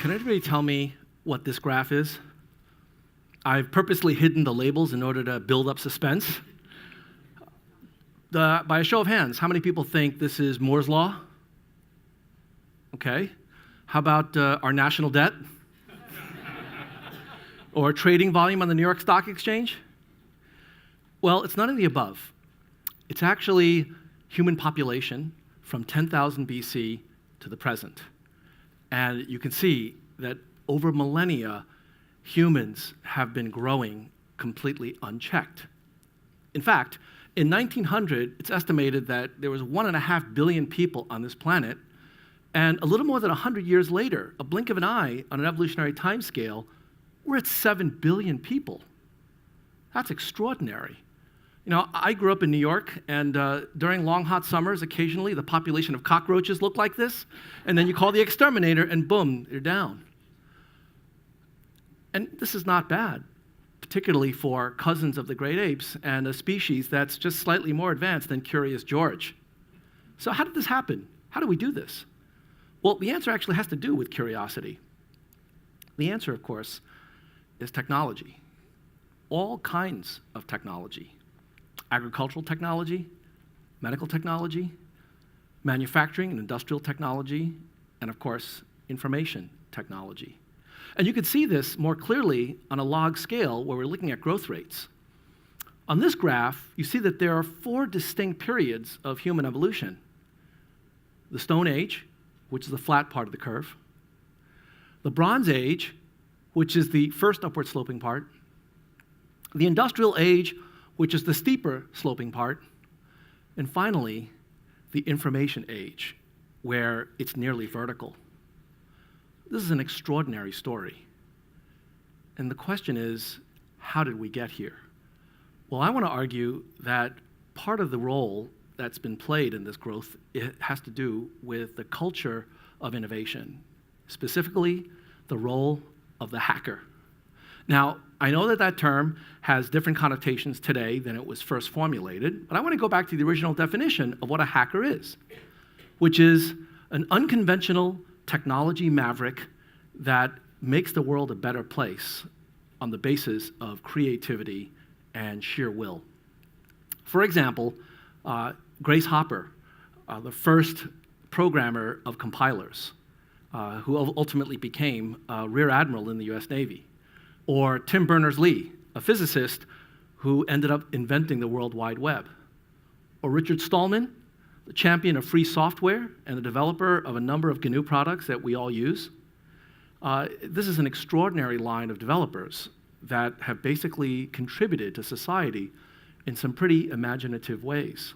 Can anybody tell me what this graph is? I've purposely hidden the labels in order to build up suspense. By a show of hands, how many people think this is Moore's Law? Okay. How about our national debt? Or trading volume on the New York Stock Exchange? Well, it's none of the above. It's actually human population from 10,000 BC to the present. And you can see that over millennia, humans have been growing completely unchecked. In fact, in 1900, it's estimated that there was 1.5 billion people on this planet, and a little more than 100 years later, a blink of an eye on an evolutionary timescale, we're at 7 billion people. That's extraordinary. You know, I grew up in New York, and during long, hot summers, occasionally the population of cockroaches looked like this, and then you call the exterminator, and boom, they're down. And this is not bad, particularly for cousins of the great apes and a species that's just slightly more advanced than Curious George. So how did this happen? How do we do this? Well, the answer actually has to do with curiosity. The answer, of course, is technology. All kinds of technology. Agricultural technology, medical technology, manufacturing and industrial technology, and of course, information technology. And you can see this more clearly on a log scale where we're looking at growth rates. On this graph, you see that there are 4 distinct periods of human evolution. The Stone Age, which is the flat part of the curve. The Bronze Age, which is the first upward sloping part. The Industrial Age, which is the steeper sloping part. And finally, the Information Age, where it's nearly vertical. This is an extraordinary story. And the question is, how did we get here? Well, I want to argue that part of the role that's been played in this growth, it has to do with the culture of innovation, specifically the role of the hacker. Now, I know that that term has different connotations today than it was first formulated, but I want to go back to the original definition of what a hacker is, which is an unconventional technology maverick that makes the world a better place on the basis of creativity and sheer will. For example, Grace Hopper, the first programmer of compilers, who ultimately became a Rear Admiral in the US Navy. Or Tim Berners-Lee, a physicist who ended up inventing the World Wide Web. Or Richard Stallman, the champion of free software and the developer of a number of GNU products that we all use. This is an extraordinary line of developers that have basically contributed to society in some pretty imaginative ways.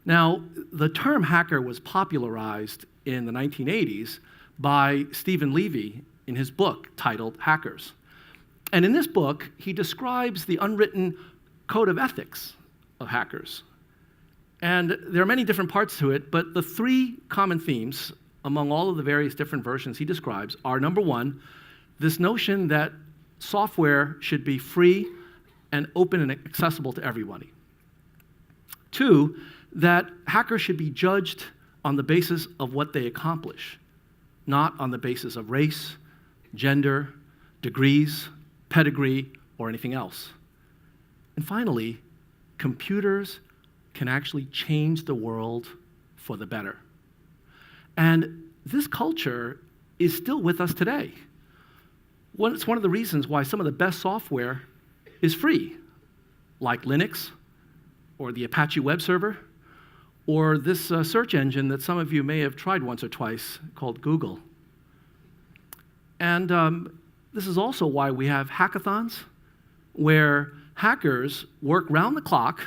Now, the term hacker was popularized in the 1980s by Stephen Levy in his book titled Hackers. And in this book, he describes the unwritten code of ethics of hackers. And there are many different parts to it, but the 3 common themes among all of the various different versions he describes are, number 1, this notion that software should be free and open and accessible to everybody. 2, that hackers should be judged on the basis of what they accomplish, not on the basis of race, gender, degrees, pedigree, or anything else. And finally, computers can actually change the world for the better. And this culture is still with us today. It's one of the reasons why some of the best software is free, like Linux, or the Apache web server, or this search engine that some of you may have tried once or twice called Google. And this is also why we have hackathons, where hackers work round the clock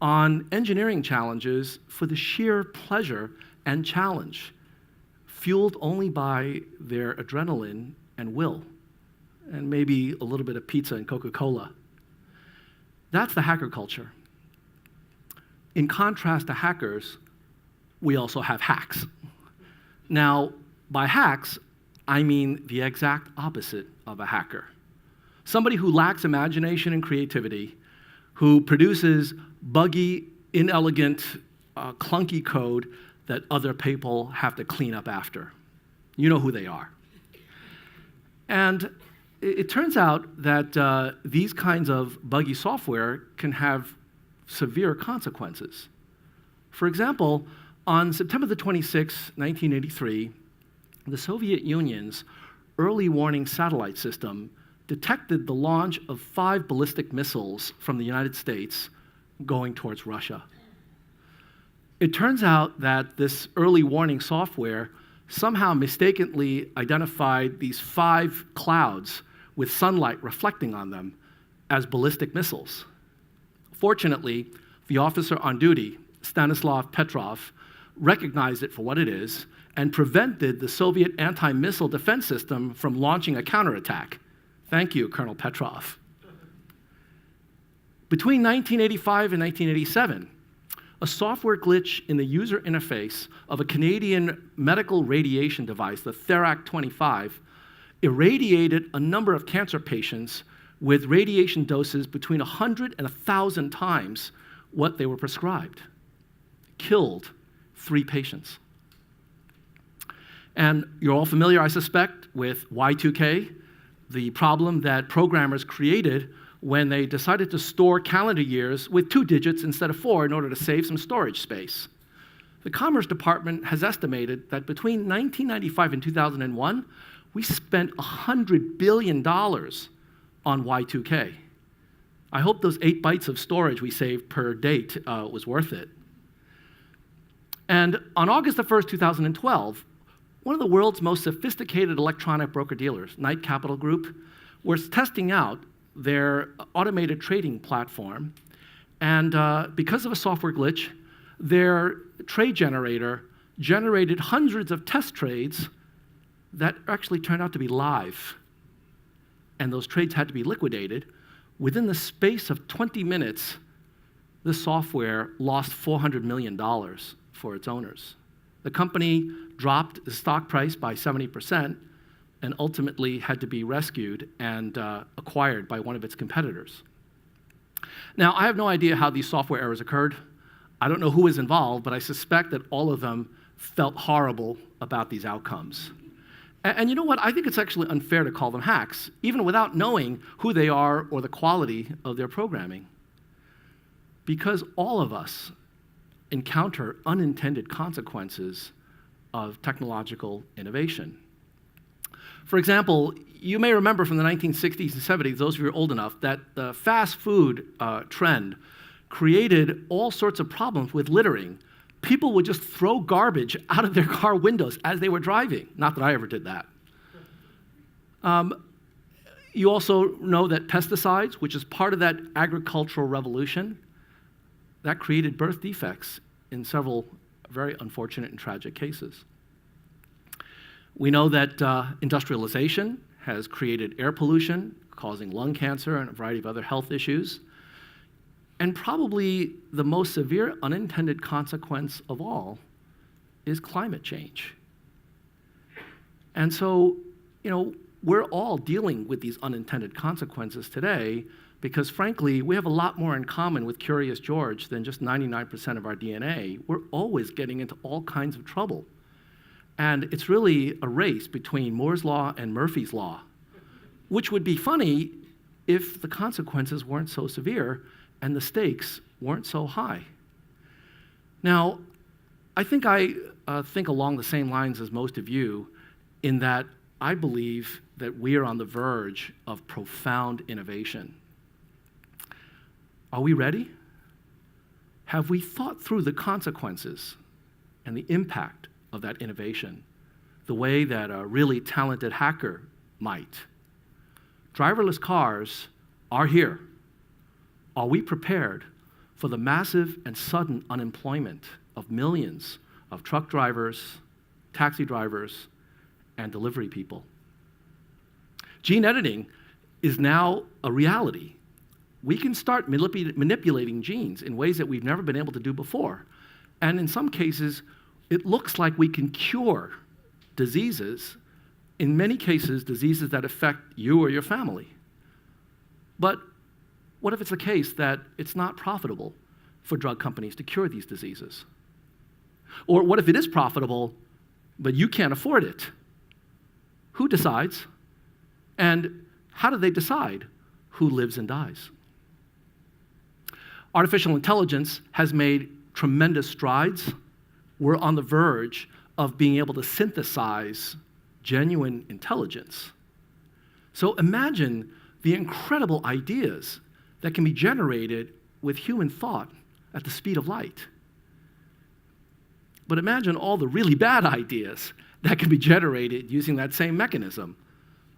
on engineering challenges for the sheer pleasure and challenge, fueled only by their adrenaline and will, and maybe a little bit of pizza and Coca-Cola. That's the hacker culture. In contrast to hackers, we also have hacks. Now, by hacks, I mean the exact opposite of a hacker. Somebody who lacks imagination and creativity, who produces buggy, inelegant, clunky code that other people have to clean up after. You know who they are. And it turns out that these kinds of buggy software can have severe consequences. For example, on September the 26th, 1983, the Soviet Union's early warning satellite system detected the launch of 5 ballistic missiles from the United States going towards Russia. It turns out that this early warning software somehow mistakenly identified these 5 clouds with sunlight reflecting on them as ballistic missiles. Fortunately, the officer on duty, Stanislav Petrov, recognized it for what it is and prevented the Soviet anti-missile defense system from launching a counterattack. Thank you, Colonel Petrov. Between 1985 and 1987, a software glitch in the user interface of a Canadian medical radiation device, the Therac 25, irradiated a number of cancer patients with radiation doses between 100 and 1,000 times what they were prescribed. Killed 3 patients. And you're all familiar, I suspect, with Y2K, the problem that programmers created when they decided to store calendar years with 2 digits instead of 4 in order to save some storage space. The Commerce Department has estimated that between 1995 and 2001, we spent $100 billion on Y2K. I hope those 8 bytes of storage we saved per date was worth it. And on August 1st, 2012, one of the world's most sophisticated electronic broker-dealers, Knight Capital Group, was testing out their automated trading platform. And because of a software glitch, their trade generator generated hundreds of test trades that actually turned out to be live. And those trades had to be liquidated. Within the space of 20 minutes, this software lost $400 million for its owners. The company dropped the stock price by 70% and ultimately had to be rescued and acquired by one of its competitors. Now, I have no idea how these software errors occurred. I don't know who was involved, but I suspect that all of them felt horrible about these outcomes. And you know what? I think it's actually unfair to call them hacks, even without knowing who they are or the quality of their programming. Because all of us encounter unintended consequences of technological innovation. For example, you may remember from the 1960s and 70s, those of you who are old enough, that the fast food trend created all sorts of problems with littering. People would just throw garbage out of their car windows as they were driving. Not that I ever did that. You also know that pesticides, which is part of that agricultural revolution, that created birth defects in several very unfortunate and tragic cases. We know that industrialization has created air pollution, causing lung cancer and a variety of other health issues. And probably the most severe unintended consequence of all is climate change. And so, we're all dealing with these unintended consequences today because, frankly, we have a lot more in common with Curious George than just 99% of our DNA. We're always getting into all kinds of trouble. And it's really a race between Moore's Law and Murphy's Law, which would be funny if the consequences weren't so severe and the stakes weren't so high. Now, I think think along the same lines as most of you in that I believe that we are on the verge of profound innovation. Are we ready? Have we thought through the consequences and the impact of that innovation the way that a really talented hacker might? Driverless cars are here. Are we prepared for the massive and sudden unemployment of millions of truck drivers, taxi drivers, and delivery people? Gene editing is now a reality. We can start manipulating genes in ways that we've never been able to do before. And in some cases, it looks like we can cure diseases, in many cases, diseases that affect you or your family. But what if it's the case that it's not profitable for drug companies to cure these diseases? Or what if it is profitable, but you can't afford it? Who decides? And how do they decide who lives and dies? Artificial intelligence has made tremendous strides. We're on the verge of being able to synthesize genuine intelligence. So imagine the incredible ideas that can be generated with human thought at the speed of light. But imagine all the really bad ideas that can be generated using that same mechanism,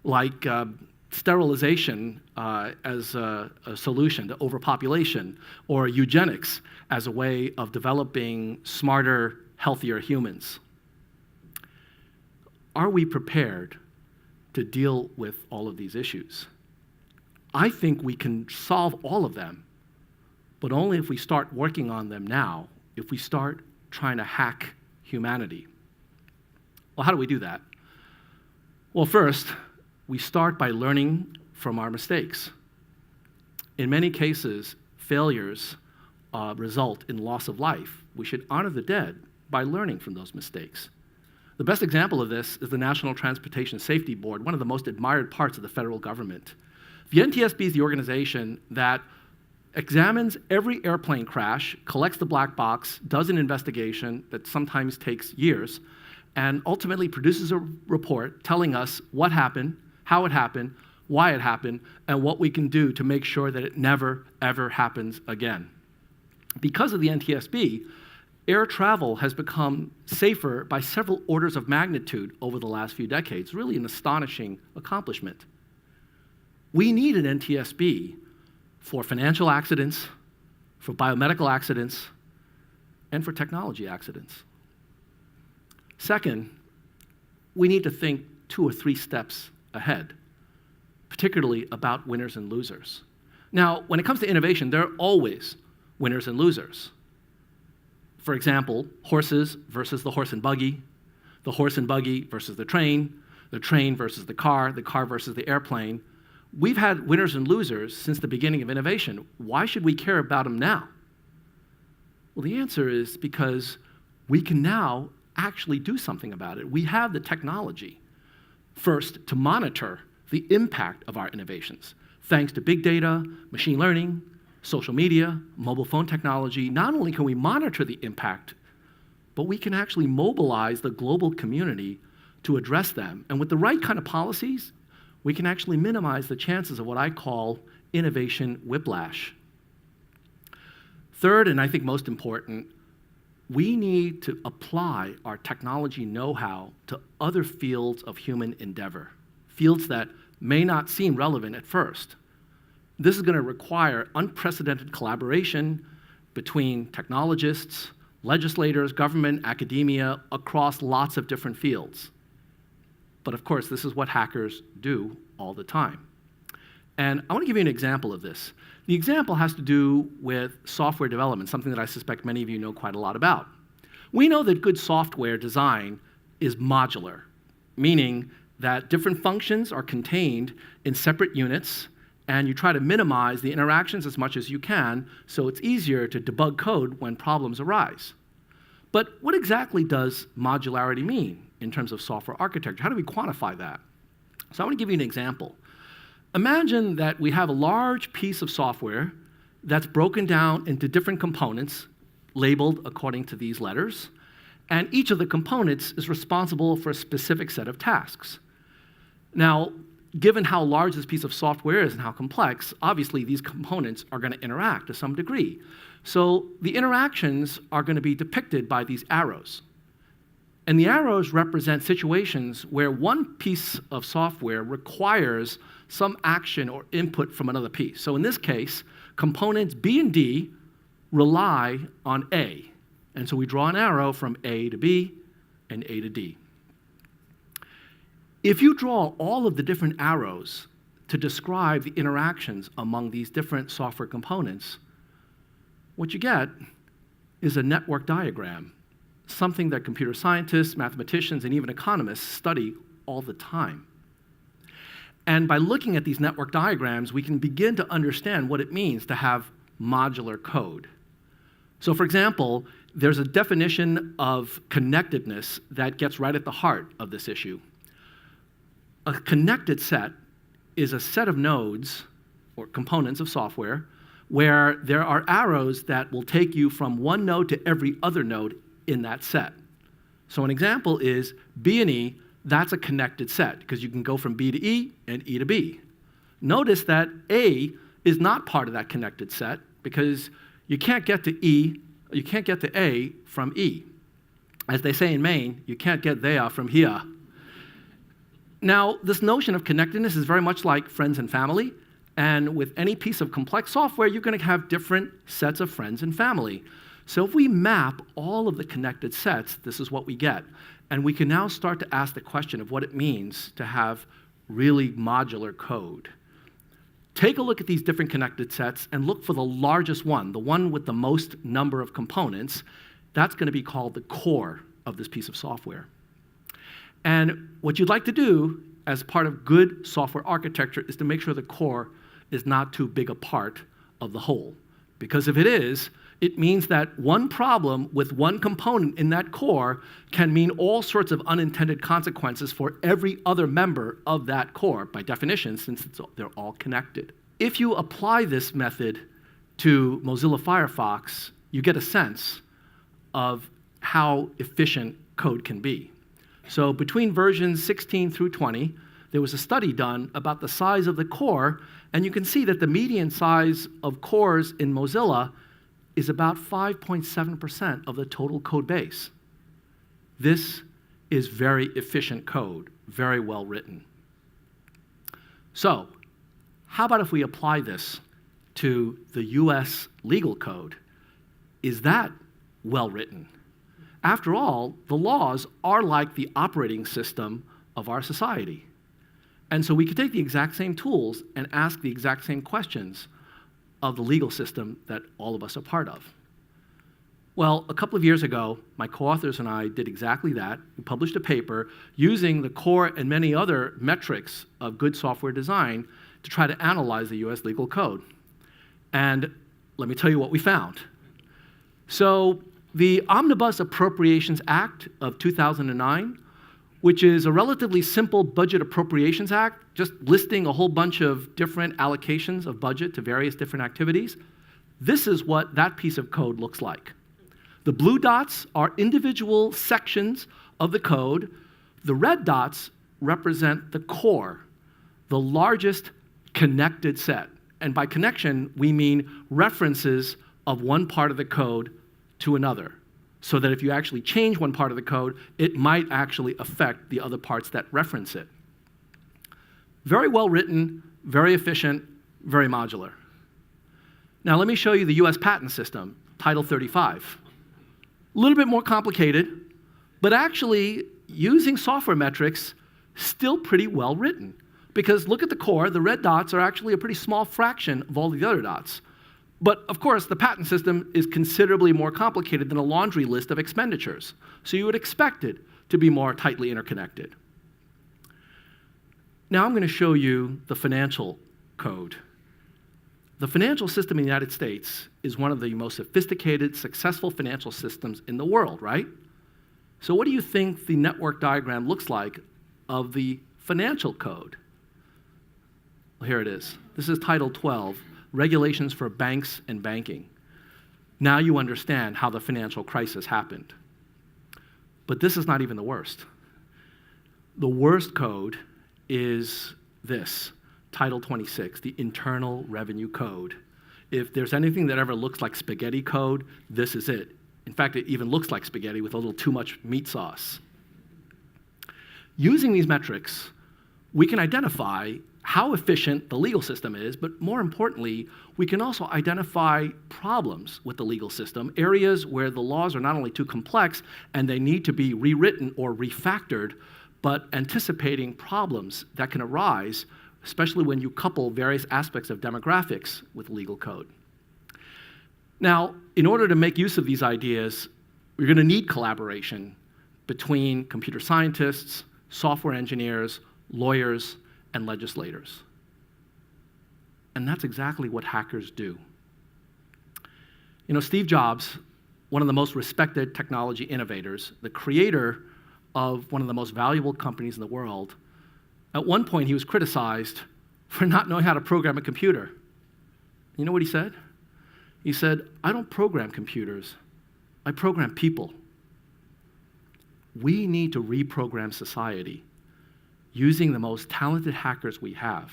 like sterilization as a solution to overpopulation, or eugenics as a way of developing smarter, healthier humans. Are we prepared to deal with all of these issues? I think we can solve all of them, but only if we start working on them now, if we start trying to hack humanity. Well, how do we do that? Well, first, we start by learning from our mistakes. In many cases, failures result in loss of life. We should honor the dead by learning from those mistakes. The best example of this is the National Transportation Safety Board, one of the most admired parts of the federal government. The NTSB is the organization that examines every airplane crash, collects the black box, does an investigation that sometimes takes years, and ultimately produces a report telling us what happened, how it happened, why it happened, and what we can do to make sure that it never, ever happens again. Because of the NTSB, air travel has become safer by several orders of magnitude over the last few decades, really an astonishing accomplishment. We need an NTSB for financial accidents, for biomedical accidents, and for technology accidents. Second, we need to think 2 or 3 steps ahead, particularly about winners and losers. Now, when it comes to innovation, there are always winners and losers. For example, horses versus the horse and buggy versus the train versus the car versus the airplane. We've had winners and losers since the beginning of innovation. Why should we care about them now? Well, the answer is because we can now actually do something about it. We have the technology, first, to monitor the impact of our innovations. Thanks to big data, machine learning, social media, mobile phone technology, not only can we monitor the impact, but we can actually mobilize the global community to address them. And with the right kind of policies, we can actually minimize the chances of what I call innovation whiplash. Third, and I think most important, we need to apply our technology know-how to other fields of human endeavor, fields that may not seem relevant at first. This is going to require unprecedented collaboration between technologists, legislators, government, academia, across lots of different fields. But of course, this is what hackers do all the time. And I want to give you an example of this. The example has to do with software development, something that I suspect many of you know quite a lot about. We know that good software design is modular, meaning that different functions are contained in separate units, and you try to minimize the interactions as much as you can so it's easier to debug code when problems arise. But what exactly does modularity mean in terms of software architecture? How do we quantify that? So I want to give you an example. Imagine that we have a large piece of software that's broken down into different components labeled according to these letters, and each of the components is responsible for a specific set of tasks. Now, given how large this piece of software is and how complex, obviously these components are going to interact to some degree. So the interactions are going to be depicted by these arrows. And the arrows represent situations where one piece of software requires some action or input from another piece. So in this case, components B and D rely on A. And so we draw an arrow from A to B and A to D. If you draw all of the different arrows to describe the interactions among these different software components, what you get is a network diagram, something that computer scientists, mathematicians, and even economists study all the time. And by looking at these network diagrams, we can begin to understand what it means to have modular code. So for example, there's a definition of connectedness that gets right at the heart of this issue. A connected set is a set of nodes or components of software where there are arrows that will take you from one node to every other node in that set. So an example is B and E, that's a connected set because you can go from B to E and E to B. Notice that A is not part of that connected set because you can't get to A from E. As they say in Maine, you can't get there from here. Now, this notion of connectedness is very much like friends and family, and with any piece of complex software, you're going to have different sets of friends and family. So if we map all of the connected sets, this is what we get. And we can now start to ask the question of what it means to have really modular code. Take a look at these different connected sets and look for the largest one, the one with the most number of components. That's going to be called the core of this piece of software. And what you'd like to do as part of good software architecture is to make sure the core is not too big a part of the whole. Because if it is, it means that one problem with one component in that core can mean all sorts of unintended consequences for every other member of that core, by definition, since they're all connected. If you apply this method to Mozilla Firefox, you get a sense of how efficient code can be. So between versions 16 through 20, there was a study done about the size of the core, and you can see that the median size of cores in Mozilla is about 5.7% of the total code base. This is very efficient code, very well written. So, how about if we apply this to the US legal code? Is that well written? After all, the laws are like the operating system of our society. And so we could take the exact same tools and ask the exact same questions of the legal system that all of us are part of. Well, a couple of years ago, my co-authors and I did exactly that. We published a paper using the core and many other metrics of good software design to try to analyze the US legal code. And let me tell you what we found. So the Omnibus Appropriations Act of 2009, which is a relatively simple budget appropriations act, just listing a whole bunch of different allocations of budget to various different activities. This is what that piece of code looks like. The blue dots are individual sections of the code. The red dots represent the core, the largest connected set. And by connection, we mean references of one part of the code to another, so that if you actually change one part of the code, it might actually affect the other parts that reference it. Very well written, very efficient, very modular. Now let me show you the US patent system, Title 35. A little bit more complicated, but actually using software metrics, still pretty well written. Because look at the core, the red dots are actually a pretty small fraction of all the other dots. But of course, the patent system is considerably more complicated than a laundry list of expenditures. So you would expect it to be more tightly interconnected. Now I'm going to show you the financial code. The financial system in the United States is one of the most sophisticated, successful financial systems in the world, right? So what do you think the network diagram looks like of the financial code? Well, here it is. This is Title 12. Regulations for banks and banking. Now you understand how the financial crisis happened. But this is not even the worst. The worst code is this, Title 26, the Internal Revenue Code. If there's anything that ever looks like spaghetti code, this is it. In fact, it even looks like spaghetti with a little too much meat sauce. Using these metrics, we can identify how efficient the legal system is, but more importantly, we can also identify problems with the legal system, areas where the laws are not only too complex and they need to be rewritten or refactored, but anticipating problems that can arise, especially when you couple various aspects of demographics with legal code. Now, in order to make use of these ideas, we're going to need collaboration between computer scientists, software engineers, lawyers, and legislators. And that's exactly what hackers do. You know, Steve Jobs, one of the most respected technology innovators, the creator of one of the most valuable companies in the world, at one point he was criticized for not knowing how to program a computer. You know what he said? He said, I don't program computers, I program people. We need to reprogram society using the most talented hackers we have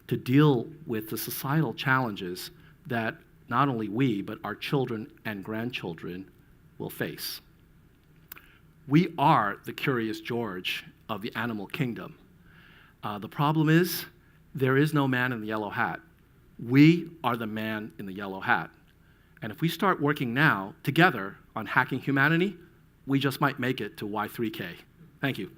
to deal with the societal challenges that not only we, but our children and grandchildren will face. We are the Curious George of the animal kingdom. The problem is, there is no man in the yellow hat. We are the man in the yellow hat. And if we start working now together on hacking humanity, we just might make it to Y3K. Thank you.